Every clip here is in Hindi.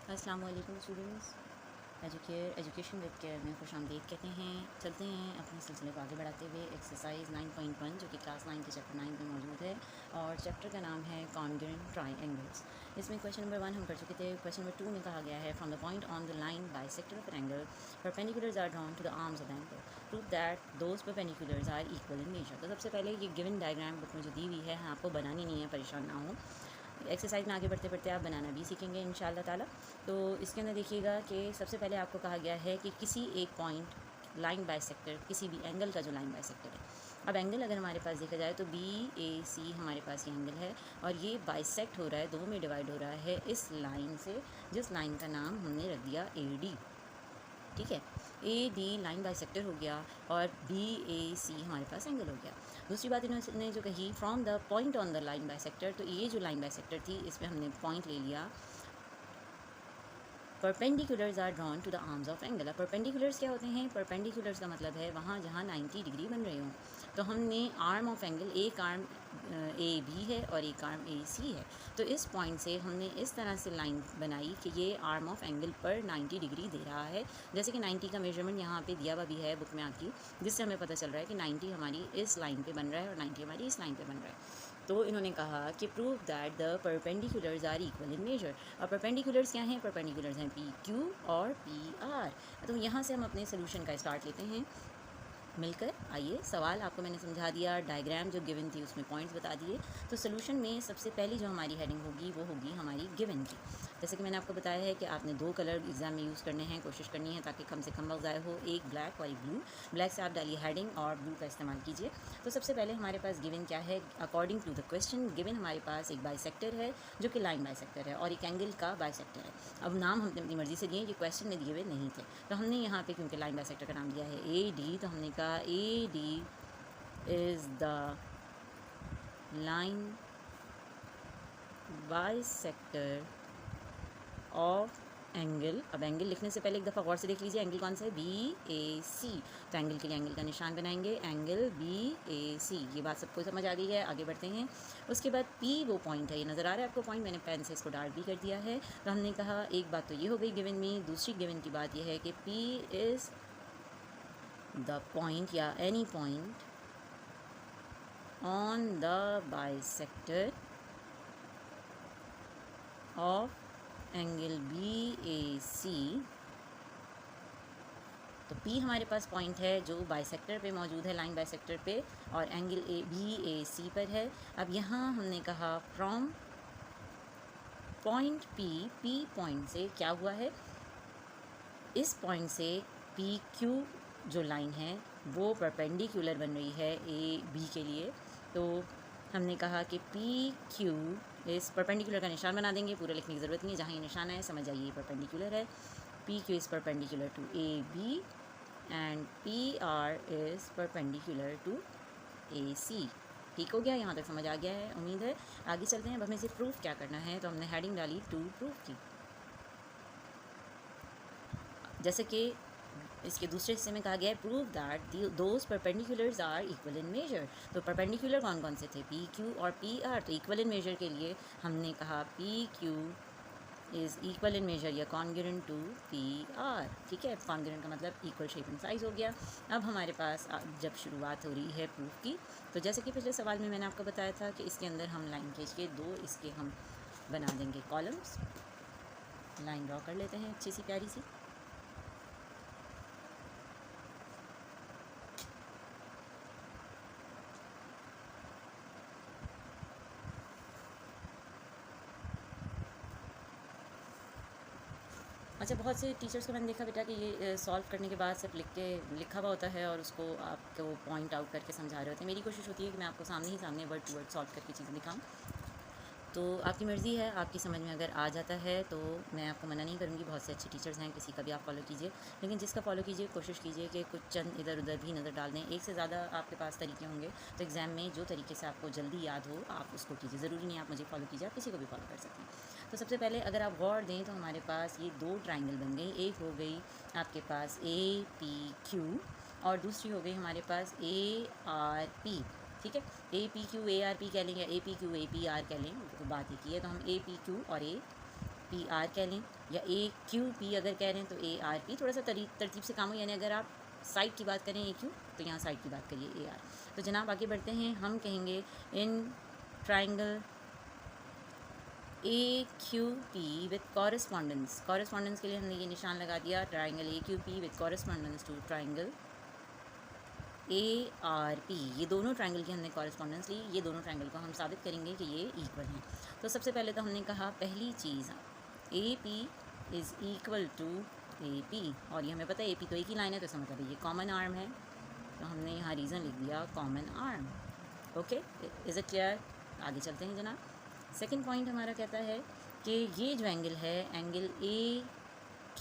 अस्सलाम वालेकुम स्टूडेंट्स। एजुकेशन विद केयर में खुशामदीद कहते हैं। चलते हैं अपने सिलसिले को आगे बढ़ाते हुए एक्सरसाइज 9.1 जो कि क्लास 9 के चैप्टर 9 में मौजूद है और चैप्टर का नाम है कॉन्ग्रुएंट ट्रायंगल्स। इसमें क्वेश्चन नंबर 1 हम कर चुके थे। क्वेश्चन नंबर 2 में कहा गया है from the point on the line bisector of an angle perpendiculars are drawn to the arms of angle prove that those perpendiculars are equal in nature. तो सबसे पहले ये गिवन डायग्राम बुक में जो दी हुई है आपको बनानी नहीं है, परेशान ना हो। एक्सरसाइज में आगे बढ़ते बढ़ते आप बनाना भी सीखेंगे इंशाल्लाह ताला। तो इसके अंदर देखिएगा कि सबसे पहले आपको कहा गया है कि किसी एक पॉइंट लाइन बाइसेक्टर, किसी भी एंगल का जो लाइन बाइसेक्टर है। अब एंगल अगर हमारे पास देखा जाए तो बी ए सी हमारे पास ये एंगल है और ये बाइसेक्ट हो रहा है, दो में डिवाइड हो रहा है इस लाइन से, जिस लाइन का नाम हमने रख दिया ए डी। ठीक है, ए डी लाइन बाइसेक्टर हो गया और बी ए सी हमारे पास एंगल हो गया। दूसरी बात इन्होंने जो कही from the point on the line bisector, तो ये जो लाइन बाइसेक्टर थी इस पर हमने पॉइंट ले लिया। Perpendiculars are drawn to the arms of angle. Perpendiculars क्या होते हैं? परपेंडिकुलर्स का मतलब है वहाँ जहाँ 90 डिग्री बन रहे हों। तो हमने आर्म ऑफ एंगल, एक आर्म ए बी है और एक आर्म ए सी है, तो इस पॉइंट से हमने इस तरह से लाइन बनाई कि ये आर्म ऑफ एंगल पर 90 डिग्री दे रहा है। जैसे कि 90 का मेजरमेंट यहाँ पे दिया हुआ भी है बुक में आपकी, जिससे हमें पता चल रहा है कि 90 हमारी इस लाइन पे बन रहा है और 90 हमारी इस लाइन पे बन रहा है। तो इन्होंने कहा कि prove that the perpendiculars are equal in measure. और परपेंडिकुलर्स क्या हैं? परपेंडिकुलर्स हैं पी क्यू और पी आर। तो यहाँ से हम अपने सोल्यूशन का स्टार्ट लेते हैं मिलकर। आइए, सवाल आपको मैंने समझा दिया, डायग्राम जो गिवन थी उसमें पॉइंट्स बता दिए। तो सोल्यूशन में सबसे पहली जो हमारी हेडिंग होगी वो होगी हमारी गिवन की। जैसे कि मैंने आपको बताया है कि आपने दो कलर एग्जाम में यूज़ करने हैं, कोशिश करनी है ताकि कम से कम वक्त ज़ाया हो, एक ब्लैक और एक ब्लू। ब्लैक से आप डालिए हेडिंग और ब्लू का इस्तेमाल कीजिए। तो सबसे पहले हमारे पास गिवन क्या है? According to the question given हमारे पास एक बाइसेक्टर है जो कि लाइन बाइसेक्टर है और एक एंगल का बाइसेक्टर है। अब नाम हमने अपनी मर्जी से दिए, ये क्वेश्चन में दिए हुए नहीं थे, तो हमने यहाँ पे क्योंकि लाइन बाइसेक्टर का नाम दिया है ए डी, तो हमने कहा A D is the line bisector of angle. अब एंगल लिखने से पहले एक दफ़ा गौर से देख लीजिए, एंगल कौन सा है? बी ए सी। तो एंगल के लिए एंगल का निशान बनाएंगे, एंगल बी ए सी। ये बात सबको समझ आ गई है, आगे बढ़ते हैं। उसके बाद पी वो पॉइंट है, ये नज़र आ रहा है आपको पॉइंट, मैंने पेन से इसको डार्क भी कर दिया है। तो हमने कहा एक बात तो ये हो गई गिवन में। दूसरी गिवन की बात यह है कि पी इज़ द पॉइंट या any point on the bisector of angle BAC। तो P हमारे पास पॉइंट है जो बाइसेक्टर पे मौजूद है, लाइन बाइसेक्टर पे, और एंगल BAC पर है। अब यहाँ हमने कहा फ्रॉम पॉइंट P पॉइंट से क्या हुआ है? इस पॉइंट से PQ जो लाइन है वो परपेंडिकुलर बन रही है AB के लिए। तो हमने कहा कि PQ इस परपेंडिकुलर का निशान बना देंगे, पूरा लिखने की ज़रूरत नहीं है, जहाँ ये निशान है समझ आइए परपेंडिकुलर है। PQ is perpendicular to AB and PR is perpendicular to AC। ठीक हो गया, यहाँ तक समझ आ गया है उम्मीद है। आगे चलते हैं। अब हमें इसे प्रूफ क्या करना है, तो हमने हेडिंग डाली टू प्रूफ की। जैसे कि इसके दूसरे हिस्से में कहा गया है prove that those perpendiculars are equal in measure. तो परपेंडिकुलर कौन कौन से थे? पी क्यू और पी आर। तो इक्वल इन मेजर के लिए हमने कहा P Q is equal in measure or congruent to P R. ठीक है, कॉन्ग्रुएंट का मतलब इक्वल शेप एंड साइज़ हो गया। अब हमारे पास जब शुरुआत हो रही है प्रूफ की, तो जैसे कि पिछले सवाल में मैंने आपको बताया था कि इसके अंदर हम लाइन खींच के दो इसके हम बना देंगे कॉलम्स। लाइन ड्रॉ कर लेते हैं अच्छी सी प्यारी सी। अच्छा, बहुत से टीचर्स को मैंने देखा बेटा कि ये सॉल्व करने के बाद सिर्फ लिखा हुआ होता है और उसको आपको पॉइंट आउट करके समझा रहे होते हैं। मेरी कोशिश होती है कि मैं आपको सामने ही सामने वर्ड टू वर्ड सॉल्व करके चीज़ें दिखाऊं। तो आपकी मर्ज़ी है, आपकी समझ में अगर आ जाता है तो मैं आपको मना नहीं करूँगी। बहुत से अच्छे टीचर्स हैं, किसी का भी आप फॉलो कीजिए, लेकिन जिसका फॉलो कीजिए कोशिश कीजिए कि कुछ चंद इधर उधर भी नज़र डाल दें। एक से ज़्यादा आपके पास तरीके होंगे, तो एग्ज़ाम में जो तरीके से आपको जल्दी याद हो आप उसको कीजिए। ज़रूरी नहीं आप मुझे फॉलो कीजिए, आप किसी को भी फॉलो कर सकते हैं। तो सबसे पहले अगर आप गौर दें तो हमारे पास ये दो ट्राइंगल बन गई। एक हो गई आपके पास APQ और दूसरी हो गई हमारे पास ARP। ठीक है, APQ ARP कह लें या APQ APR कह लें, तो बात एक ही है। तो हम APQ और पी आर कह लें, या ए क्यू पी अगर कह रहे हैं तो ए आर पी, थोड़ा सा तरतीब से काम हो। यानी अगर आप साइड की बात करें ए क्यू, तो यहाँ साइड की बात करिए ए आर। तो जनाब आगे बढ़ते हैं, हम कहेंगे in triangle A Q P with correspondence. Correspondence के लिए हमने ये निशान लगा दिया, triangle A Q P with correspondence to triangle A R P. ये दोनों ट्राइंगल की हमने कॉरस्पॉन्डेंस ली, ये दोनों ट्राइंगल को हम साबित करेंगे कि ये इक्वल हैं। तो सबसे पहले तो हमने कहा पहली चीज़ A P is equal to A P, और ये हमें पता है ए पी तो एक ही लाइन है, तो इसका मतलब है ये कॉमन आर्म है, तो हमने यहाँ रीज़न लिख दिया common arm. Okay, is it clear? आगे चलते हैं जनाब। सेकेंड पॉइंट हमारा कहता है कि ये जो एंगल है एंगल ए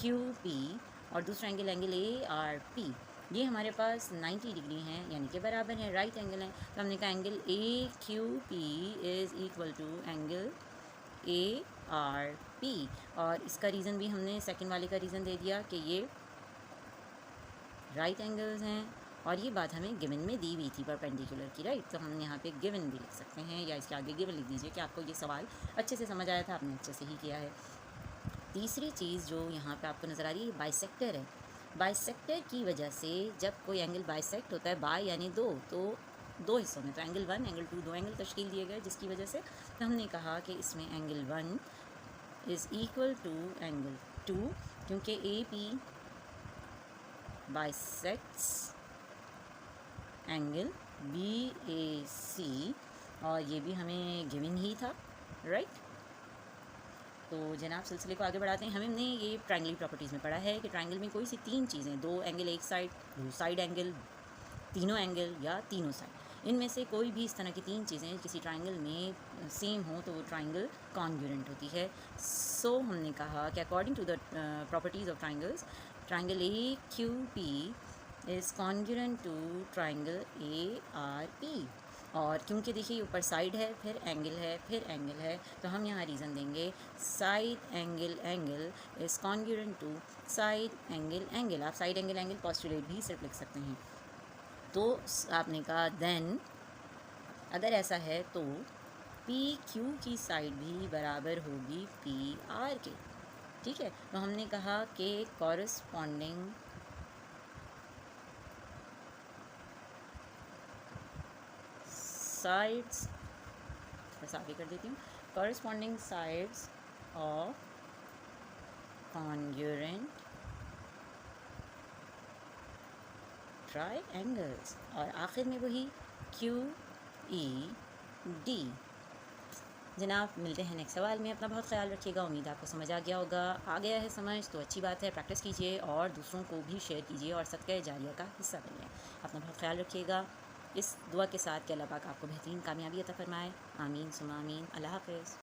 क्यू पी और दूसरा एंगल ए आर पी, ये हमारे पास 90 डिग्री हैं, यानी कि बराबर है, राइट एंगल है। तो हमने कहा angle A Q P is equal to angle A R P, और इसका रीज़न भी हमने सेकंड वाले का रीज़न दे दिया कि ये राइट एंगल्स हैं, और ये बात हमें गिवन में दी हुई थी परपेंडिकुलर की, राइट। तो हम यहाँ पे गिवन भी लिख सकते हैं, या इसके आगे गिवन लिख दीजिए कि आपको ये सवाल अच्छे से समझ आया था, आपने अच्छे से ही किया है। तीसरी चीज़ जो यहाँ पे आपको नज़र आ रही है बाइसेक्टर है। बाइसेक्टर की वजह से जब कोई एंगल बाइसेक्ट होता है, बाय यानी दो, तो दो हिस्सों में, तो एंगल 1 एंगल 2 दो एंगल तश्कील दिए गए, जिसकी वजह से तो हमने कहा कि इसमें angle 1 is equal to angle 2, क्योंकि A P bisects angle B A C, और ये भी हमें गिवन ही था, राइट। तो जनाब सिलसिले को आगे बढ़ाते हैं। हमने ये ट्रायंगल प्रॉपर्टीज़ में पढ़ा है कि ट्रायंगल में कोई सी तीन चीज़ें, दो एंगल एक साइड, दो साइड एंगल, तीनों एंगल या तीनों साइड, इनमें से कोई भी इस तरह की तीन चीज़ें किसी ट्रायंगल में सेम हो तो वो ट्रायंगल कॉन्ग्रुएंट होती है। सो हमने कहा कि according to the properties of triangles, triangle A Q P is congruent to triangle A R P, और क्योंकि देखिए ऊपर साइड है, फिर एंगल है, फिर एंगल है, तो हम यहाँ रीज़न देंगे side angle angle is congruent to side angle angle. आप साइड एंगल एंगल पोस्टुलेट भी सिर्फ लिख सकते हैं। तो आपने कहा देन अगर ऐसा है तो पी क्यू की साइड भी बराबर होगी पी आर के, ठीक है। तो हमने कहा कि कॉरस्पॉन्डिंग साइड्स, बस आगे कर देती हूँ, corresponding sides of congruent triangles, और आखिर में वही क्यू ई डी। जनाब मिलते हैं नेक्स्ट सवाल में, अपना बहुत ख्याल रखिएगा। उम्मीद आपको समझ आ गया होगा, आ गया है समझ तो अच्छी बात है, प्रैक्टिस कीजिए और दूसरों को भी शेयर कीजिए और सदका जारिया का हिस्सा बनिए। अपना बहुत ख्याल रखिएगा, इस दुआ के साथ कि अल्लाह पाक आपको बेहतरीन कामयाबी अता फरमाए। आमीन सुमा आमीन। अल्लाह हाफ़िज़।